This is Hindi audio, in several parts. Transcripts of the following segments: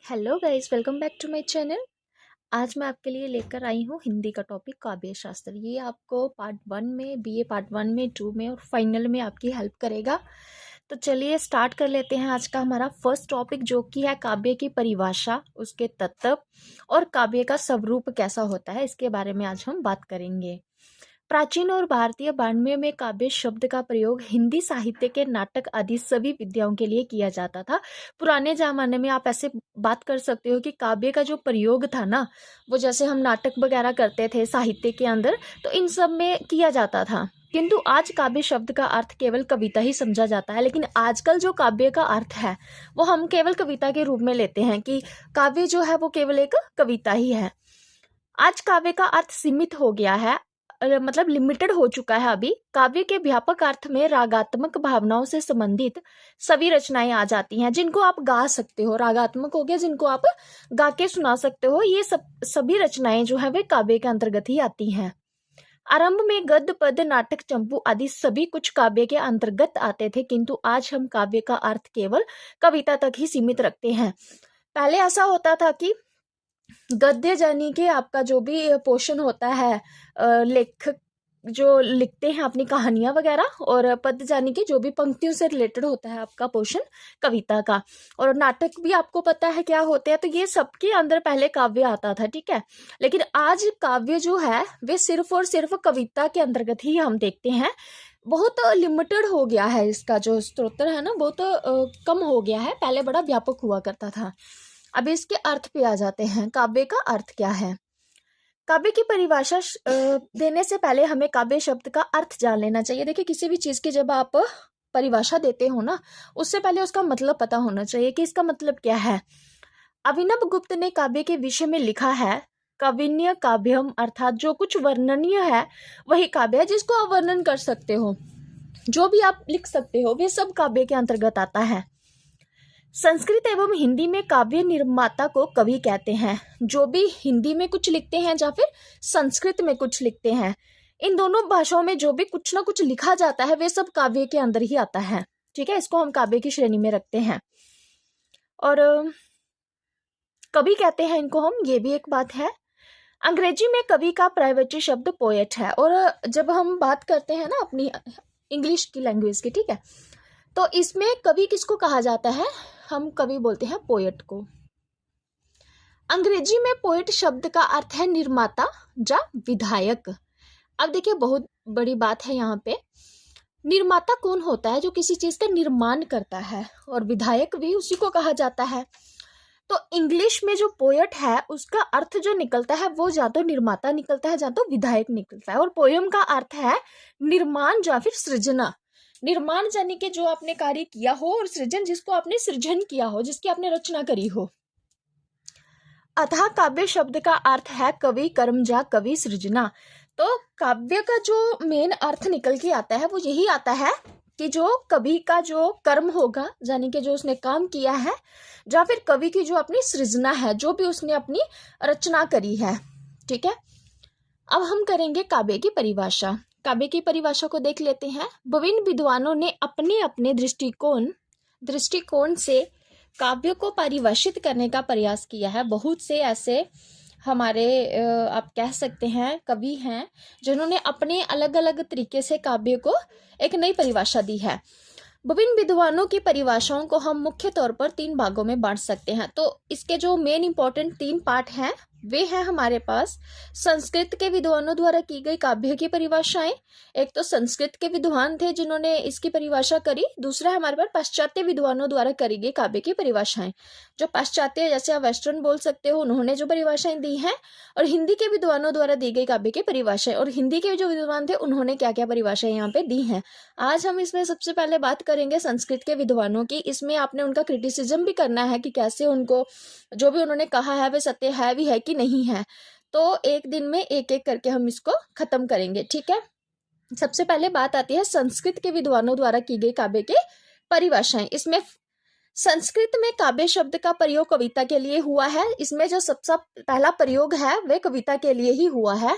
Hello guys, welcome back to my channel. आज मैं आपके लिए लेकर आई हूँ हिंदी का टॉपिक काव्य शास्त्र। ये आपको पार्ट 1 में, बीए पार्ट 1 में, 2 में और फाइनल में आपकी हेल्प करेगा। तो चलिए स्टार्ट कर लेते हैं आज का हमारा फर्स्ट टॉपिक, जो कि है काव्य की परिभाषा, उसके तत्व और काव्य का स्वरूप कैसा होता है, इसके बारे में आज हम बात करेंगे। प्राचीन और भारतीय वाङ्मय में काव्य शब्द का प्रयोग हिंदी साहित्य के नाटक आदि सभी विद्याओं के लिए किया जाता था। पुराने जमाने में आप ऐसे बात कर सकते हो कि काव्य का जो प्रयोग था ना, वो जैसे हम नाटक वगैरह करते थे साहित्य के अंदर, तो इन सब में किया जाता था। किंतु आज काव्य शब्द का अर्थ केवल कविता ही समझा जाता है। लेकिन आजकल जो काव्य का अर्थ है वो हम केवल कविता के रूप में लेते हैं कि काव्य जो है वो केवल एक कविता ही है। आज काव्य का अर्थ सीमित हो गया है, मतलब लिमिटेड हो चुका है। अभी काव्य के व्यापक अर्थ में रागात्मक भावनाओं से संबंधित सभी रचनाएं आ जाती हैं, जिनको आप गा सकते हो। रागात्मक हो गया, जिनको आप गा के सुना सकते हो। ये सभी रचनाएं जो है वे काव्य के अंतर्गत ही आती हैं। आरंभ में गद्य, पद्य, नाटक, चंपू आदि सभी कुछ काव्य के अंतर्गत आते थे, किंतु आज हम काव्य का अर्थ केवल कविता तक ही सीमित रखते हैं। पहले ऐसा होता था कि गद्य यानी कि आपका जो भी पोर्शन होता है, लेखक जो लिखते हैं अपनी कहानियां वगैरह, और पद्य यानी कि जो भी पंक्तियों से रिलेटेड होता है आपका पोर्शन कविता का, और नाटक भी आपको पता है क्या होते हैं। तो ये सबके अंदर पहले काव्य आता था, ठीक है। लेकिन आज काव्य जो है वे सिर्फ और सिर्फ कविता के अंतर्गत ही हम देखते हैं। बहुत लिमिटेड हो गया है, इसका जो स्त्रोत है ना, बहुत कम हो गया है। पहले बड़ा व्यापक हुआ करता था। अब इसके अर्थ पे आ जाते हैं। काव्य का अर्थ क्या है? काव्य की परिभाषा देने से पहले हमें काव्य शब्द का अर्थ जान लेना चाहिए। देखिए, किसी भी चीज की जब आप परिभाषा देते हो ना, उससे पहले उसका मतलब पता होना चाहिए कि इसका मतलब क्या है। अभिनव गुप्त ने काव्य के विषय में लिखा है, कविन्य काव्यम, अर्थात जो कुछ वर्णनीय है वही काव्य है, जिसको आप वर्णन कर सकते हो। जो भी आप लिख सकते हो वे सब काव्य के अंतर्गत आता है। संस्कृत एवं हिंदी में काव्य निर्माता को कवि कहते हैं। जो भी हिंदी में कुछ लिखते हैं या फिर संस्कृत में कुछ लिखते हैं, इन दोनों भाषाओं में जो भी कुछ ना कुछ लिखा जाता है वे सब काव्य के अंदर ही आता है, ठीक है। इसको हम काव्य की श्रेणी में रखते हैं और कवि कहते हैं इनको हम, ये भी एक बात है। अंग्रेजी में कवि का पर्यायवाची शब्द पोएट है। और जब हम बात करते हैं ना अपनी इंग्लिश की लैंग्वेज की, ठीक है, तो इसमें कवि किसको कहा जाता है? हम कवि बोलते हैं पोएट को। अंग्रेजी में पोएट शब्द का अर्थ है निर्माता या विधायक। अब देखिए, बहुत बड़ी बात है यहाँ पे। निर्माता कौन होता है? जो किसी चीज का निर्माण करता है। और विधायक भी उसी को कहा जाता है। तो इंग्लिश में जो पोएट है उसका अर्थ जो निकलता है वो या तो निर्माता निकलता है या तो विधायक निकलता है। और पोयम का अर्थ है निर्माण या फिर सृजना। निर्माण यानी कि जो आपने कार्य किया हो, और सृजन जिसको आपने सृजन किया हो, जिसकी आपने रचना करी हो। अतः काव्य शब्द का अर्थ है कवि कर्म या कवि सृजना। तो काव्य का जो मेन अर्थ निकल के आता है वो यही आता है कि जो कवि का जो कर्म होगा, यानी कि जो उसने काम किया है, या फिर कवि की जो अपनी सृजना है, जो भी उसने अपनी रचना करी है, ठीक है। अब हम करेंगे काव्य की परिभाषा। काव्य की परिभाषा को देख लेते हैं। विभिन्न विद्वानों ने अपने अपने दृष्टिकोण से काव्य को परिभाषित करने का प्रयास किया है। बहुत से ऐसे हमारे आप कह सकते हैं कवि हैं जिन्होंने अपने अलग अलग तरीके से काव्य को एक नई परिभाषा दी है। विभिन्न विद्वानों की परिभाषाओं को हम मुख्य तौर पर 3 भागों में बांट सकते हैं। तो इसके जो मेन इंपॉर्टेंट 3 पार्ट हैं वे हैं हमारे पास संस्कृत के विद्वानों द्वारा की गई काव्य की परिभाषाएं। एक तो संस्कृत के विद्वान थे जिन्होंने इसकी परिभाषा करी। दूसरा है हमारे पास पाश्चात्य विद्वानों द्वारा करी गई काव्य की परिभाषाएं। जो पाश्चात्य, जैसे आप वेस्टर्न बोल सकते हो, उन्होंने जो परिभाषाएं दी हैं, और हिंदी के विद्वानों द्वारा दी गई काव्य की परिभाषाएं। और हिंदी के जो विद्वान थे उन्होंने क्या क्या परिभाषाएं यहाँ पे दी हैं। आज हम इसमें सबसे पहले बात करेंगे संस्कृत के विद्वानों की। इसमें आपने उनका क्रिटिसिज्म भी करना है कि कैसे उनको जो भी उन्होंने कहा है वे सत्य है भी है कि नहीं है। तो एक दिन में एक एक करके हम इसको खत्म करेंगे, ठीक है। सबसे पहले बात आती है संस्कृत के विद्वानों द्वारा की गई काव्य के परिभाषाएं। इसमें संस्कृत में काव्य शब्द का प्रयोग कविता के लिए हुआ है। इसमें जो सबसे पहला प्रयोग है वह कविता के लिए ही हुआ है।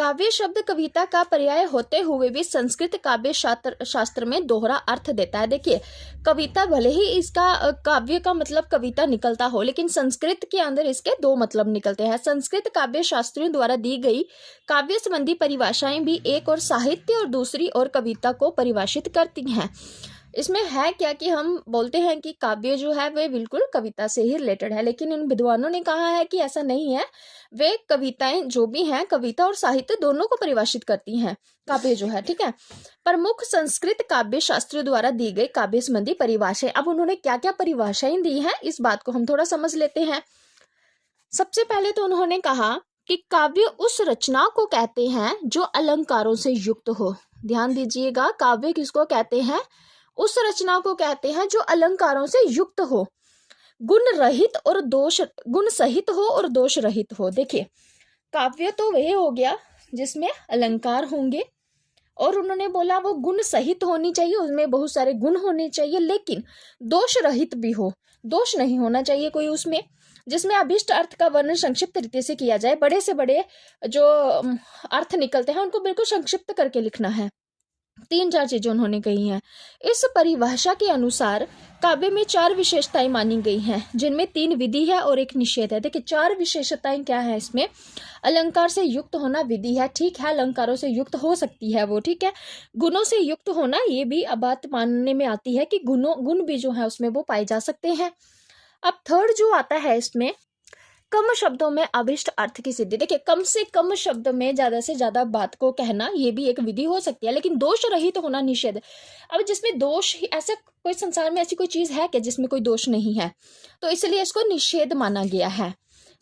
काव्य शब्द कविता का पर्याय होते हुए भी संस्कृत काव्य शास्त्र में दोहरा अर्थ देता है। देखिए, कविता भले ही इसका काव्य का मतलब कविता निकलता हो, लेकिन संस्कृत के अंदर इसके दो मतलब निकलते हैं। संस्कृत काव्य शास्त्रियों द्वारा दी गई काव्य संबंधी परिभाषाएं भी एक और साहित्य और दूसरी और कविता को परिभाषित करती हैं। इसमें है क्या कि हम बोलते हैं कि काव्य जो है वे बिल्कुल कविता से ही रिलेटेड है, लेकिन इन विद्वानों ने कहा है कि ऐसा नहीं है। वे कविताएं जो भी हैं, कविता और साहित्य दोनों को परिभाषित करती हैं काव्य जो है, ठीक है। प्रमुख संस्कृत काव्य शास्त्रियों द्वारा दी गई काव्य संबंधी परिभाषाएं, अब उन्होंने क्या क्या परिभाषाएं दी हैं इस बात को हम थोड़ा समझ लेते हैं। सबसे पहले तो उन्होंने कहा कि काव्य उस रचना को कहते हैं जो अलंकारों से युक्त हो। ध्यान दीजिएगा, काव्य किसको कहते हैं? उस रचना को कहते हैं जो अलंकारों से युक्त हो, गुण रहित और दोष, गुण सहित हो और दोष रहित हो। देखिए, काव्य तो वह हो गया जिसमें अलंकार होंगे, और उन्होंने बोला वो गुण सहित होनी चाहिए, उसमें बहुत सारे गुण होने चाहिए, लेकिन दोष रहित भी हो, दोष नहीं होना चाहिए कोई उसमें, जिसमें अभिष्ट अर्थ का वर्णन संक्षिप्त रीति से किया जाए। बड़े से बड़े जो अर्थ निकलते हैं उनको बिल्कुल संक्षिप्त करके लिखना है। 3-4 चीजें उन्होंने कही हैं। इस परिभाषा के अनुसार काव्य में 4 विशेषताएं मानी गई हैं, जिनमें 3 विधि है और 1 निषेध है। देखिए, 4 विशेषताएं क्या है इसमें? अलंकार से युक्त होना विधि है, ठीक है, अलंकारों से युक्त हो सकती है वो, ठीक है। गुणों से युक्त होना, ये भी अब बात मानने में आती है कि गुण भी जो है उसमें वो पाए जा सकते हैं। अब थर्ड जो आता है इसमें, कम शब्दों में अभिष्ट अर्थ की सिद्धि। देखिए, कम से कम शब्द में ज्यादा से ज्यादा बात को कहना, ये भी एक विधि हो सकती है, लेकिन दोष रहित तो होना निषेध। अब जिसमें दोष, ऐसा कोई संसार में ऐसी कोई चीज है क्या जिसमें कोई दोष नहीं है? तो इसलिए इसको निषेध माना गया है।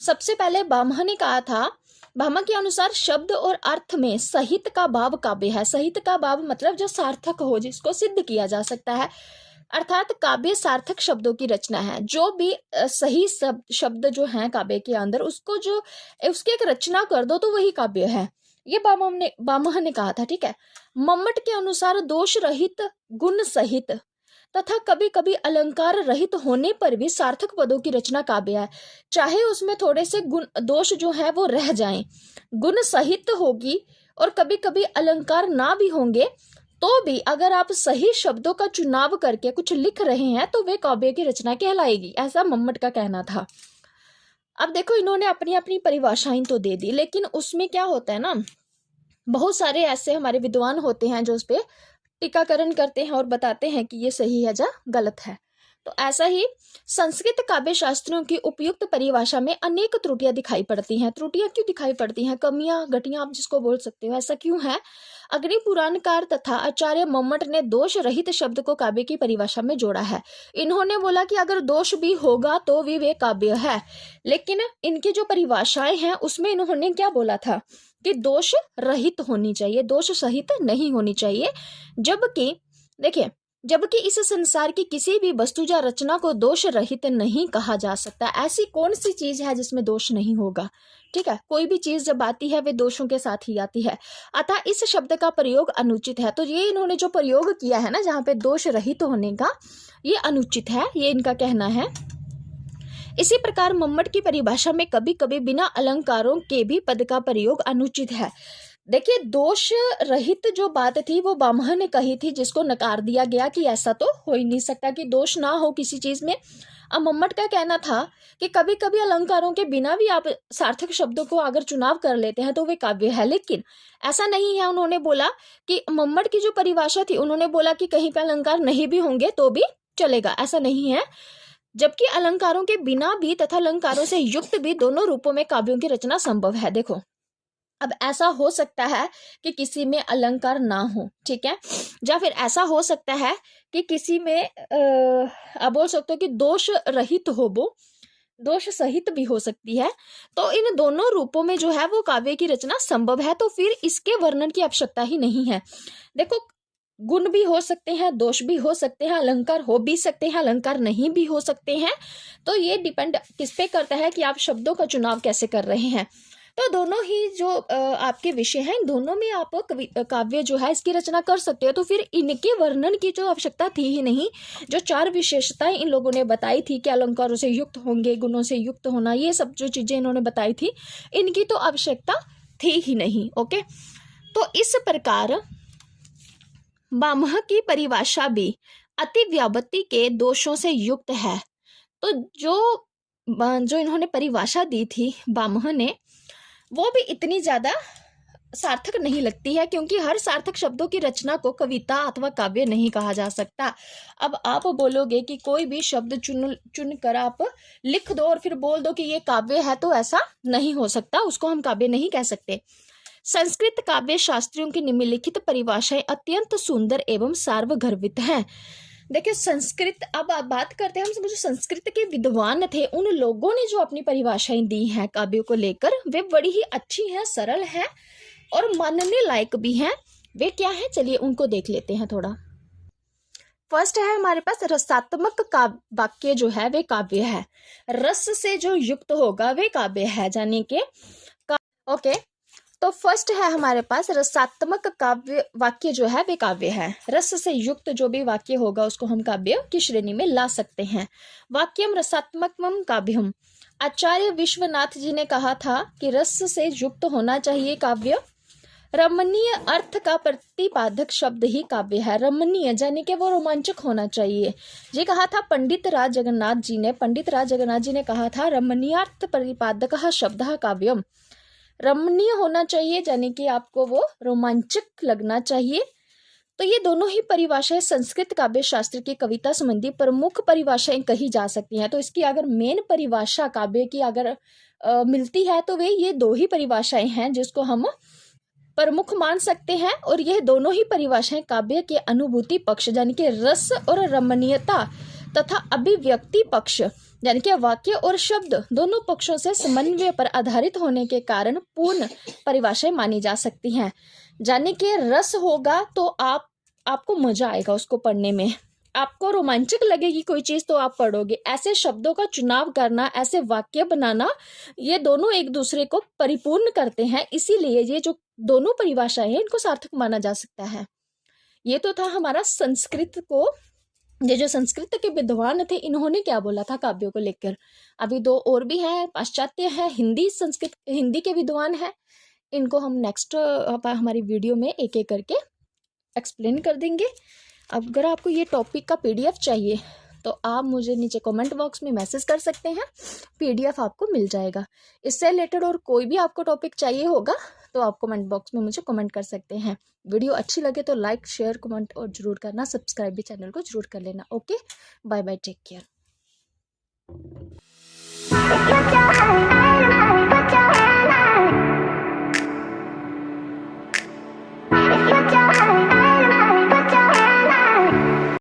सबसे पहले भामह ने कहा था, भामह के अनुसार शब्द और अर्थ में सहित का भाव काव्य है। सहित का भाव मतलब जो सार्थक हो, जिसको सिद्ध किया जा सकता है, अर्थात काव्य सार्थक शब्दों की रचना है। जो भी सही शब्द जो हैं काव्य के अंदर, उसको जो उसकी एक रचना कर दो तो वही काव्य है। ये भामह ने कहा था, ठीक है। मम्मट के अनुसार दोष रहित, गुण सहित तथा कभी कभी अलंकार रहित होने पर भी सार्थक पदों की रचना काव्य है, चाहे उसमें थोड़े से गुण दोष जो है वो रह जाएं। गुण सहित होगी और कभी कभी अलंकार ना भी होंगे, तो भी अगर आप सही शब्दों का चुनाव करके कुछ लिख रहे हैं तो वे काव्य की रचना कहलाएगी, ऐसा मम्मट का कहना था। अब देखो, इन्होंने अपनी अपनी परिभाषाएं तो दे दी, लेकिन उसमें क्या होता है ना, बहुत सारे ऐसे हमारे विद्वान होते हैं जो उस पर टीकाकरण करते हैं और बताते हैं कि ये सही है या गलत है। तो ऐसा ही संस्कृत काव्य शास्त्रियों की उपयुक्त परिभाषा में अनेक त्रुटियां दिखाई पड़ती हैं। त्रुटियां क्यों दिखाई पड़ती हैं? कमियां, घटियां, आप जिसको बोल सकते हो, ऐसा क्यों है? अग्नि पुराणकार तथा आचार्य मम्मट ने दोष रहित शब्द को काव्य की परिभाषा में जोड़ा है। इन्होंने बोला कि अगर दोष भी होगा तो भी वे काव्य है, लेकिन इनकी जो परिभाषाएं हैं उसमें इन्होंने क्या बोला था कि दोष रहित होनी चाहिए, दोष सहित नहीं होनी चाहिए। जबकि देखिए, जबकि इस संसार की किसी भी वस्तु या रचना को दोष रहित नहीं कहा जा सकता। ऐसी कौन सी चीज है जिसमें दोष नहीं होगा? ठीक है, कोई भी चीज जब आती है वे दोषों के साथ ही आती है, अतः इस शब्द का प्रयोग अनुचित है। तो ये इन्होंने जो प्रयोग किया है ना, जहाँ पे दोष रहित होने का, ये अनुचित है, ये इनका कहना है। इसी प्रकार मम्मट की परिभाषा में कभी कभी बिना अलंकारों के भी पद का प्रयोग अनुचित है। देखिए, दोष रहित जो बात थी वो भामह ने कही थी, जिसको नकार दिया गया कि ऐसा तो हो ही नहीं सकता कि दोष ना हो किसी चीज में। अब मम्मट का कहना था कि कभी कभी अलंकारों के बिना भी आप सार्थक शब्दों को अगर चुनाव कर लेते हैं तो वे काव्य है, लेकिन ऐसा नहीं है। उन्होंने बोला कि मम्मट की जो परिभाषा थी, उन्होंने बोला कि कहीं पे अलंकार नहीं भी होंगे तो भी चलेगा, ऐसा नहीं है। जबकि अलंकारों के बिना भी तथा अलंकारों से युक्त भी दोनों रूपों में काव्यों की रचना संभव है। देखो, अब ऐसा हो सकता है कि किसी में अलंकार ना हो, ठीक है, या फिर ऐसा हो सकता है कि किसी में आप बोल सकते हो कि दोष रहित हो, वो दोष सहित भी हो सकती है। तो इन दोनों रूपों में जो है वो काव्य की रचना संभव है, तो फिर इसके वर्णन की आवश्यकता ही नहीं है। देखो, गुण भी हो सकते हैं, दोष भी हो सकते हैं, अलंकार हो भी सकते हैं, अलंकार नहीं भी हो सकते हैं। तो ये डिपेंड किस पे करता है कि आप शब्दों का चुनाव कैसे कर रहे हैं। तो दोनों ही जो आपके विषय हैं, दोनों में आप काव्य जो है इसकी रचना कर सकते हो। तो फिर इनके वर्णन की जो आवश्यकता थी ही नहीं। जो 4 विशेषताएं इन लोगों ने बताई थी कि अलंकारों से युक्त होंगे, गुणों से युक्त होना, ये सब जो चीजें इन्होंने बताई थी, इनकी तो आवश्यकता थी ही नहीं। ओके, तो इस प्रकार बामह की परिभाषा भी अति व्यावृत्ति के दोषों से युक्त है। तो जो इन्होंने परिभाषा दी थी बामह ने, वो भी इतनी ज्यादा सार्थक नहीं लगती है, क्योंकि हर सार्थक शब्दों की रचना को कविता अथवा काव्य नहीं कहा जा सकता। अब आप बोलोगे कि कोई भी शब्द चुन कर आप लिख दो और फिर बोल दो कि ये काव्य है, तो ऐसा नहीं हो सकता, उसको हम काव्य नहीं कह सकते। संस्कृत काव्य शास्त्रियों की निम्नलिखित परिभाषाएं अत्यंत सुंदर एवं सार्वगर्भित हैं। देखिए संस्कृत, अब आप बात करते हैं हम जो संस्कृत के विद्वान थे, उन लोगों ने जो अपनी परिभाषाएं दी हैं काव्यों को लेकर, वे बड़ी ही अच्छी हैं, सरल हैं और मानने लायक भी हैं। वे क्या है, चलिए उनको देख लेते हैं थोड़ा। फर्स्ट है हमारे पास रसात्मक वाक्य जो है वे काव्य है। रस से जो युक्त होगा वे काव्य है, यानी कि ओके। तो फर्स्ट है हमारे पास रसात्मक काव्य वाक्य जो है वे काव्य है। रस से युक्त जो भी वाक्य होगा उसको हम काव्य की श्रेणी में ला सकते हैं। वाक्यम रसात्मकम काव्यम, आचार्य विश्वनाथ जी ने कहा था कि रस से युक्त होना चाहिए काव्य। रमणीय अर्थ का प्रतिपादक शब्द ही काव्य है। रमणीय यानी कि वो रोमांचक होना चाहिए। ये कहा था पंडित राज जगन्नाथ जी ने कहा था रमणीयार्थ प्रतिपादक शब्द काव्यम। रमणीय होना चाहिए यानी कि आपको वो रोमांचक लगना चाहिए। तो ये दोनों ही परिभाषाएं संस्कृत काव्य शास्त्र की कविता संबंधी प्रमुख परिभाषाएं कही जा सकती हैं। तो इसकी अगर मेन परिभाषा काव्य की अगर मिलती है तो वे ये दो ही परिभाषाएं हैं जिसको हम प्रमुख मान सकते हैं। और यह दोनों ही परिभाषाएं काव्य के अनुभूति पक्ष यानी कि रस और रमणीयता तथा अभिव्यक्ति पक्ष यानी कि वाक्य और शब्द दोनों पक्षों से समन्वय पर आधारित होने के कारण पूर्ण परिभाषाएं मानी जा सकती हैं। यानी कि रस होगा तो आपको मजा आएगा उसको पढ़ने में, आपको रोमांचक लगेगी कोई चीज तो आप पढ़ोगे। ऐसे शब्दों का चुनाव करना, ऐसे वाक्य बनाना, ये दोनों एक दूसरे को परिपूर्ण करते हैं। इसीलिए ये जो दोनों परिभाषाएं हैं इनको सार्थक माना जा सकता है। ये तो था हमारा संस्कृत को, ये जो संस्कृत के विद्वान थे इन्होंने क्या बोला था काव्यों को लेकर। अभी दो और भी हैं, पाश्चात्य है, हिंदी के विद्वान हैं। इनको हम नेक्स्ट हमारी वीडियो में एक एक करके एक्सप्लेन कर देंगे। अगर आपको ये टॉपिक का पीडीएफ चाहिए तो आप मुझे नीचे कमेंट बॉक्स में मैसेज कर सकते हैं, पीडीएफ आपको मिल जाएगा। इससे रिलेटेड और कोई भी आपको टॉपिक चाहिए होगा तो आप कमेंट बॉक्स में मुझे कमेंट कर सकते हैं। वीडियो अच्छी लगे तो लाइक शेयर कमेंट और जरूर करना, सब्सक्राइब भी चैनल को जरूर कर लेना। Okay, bye bye, take care.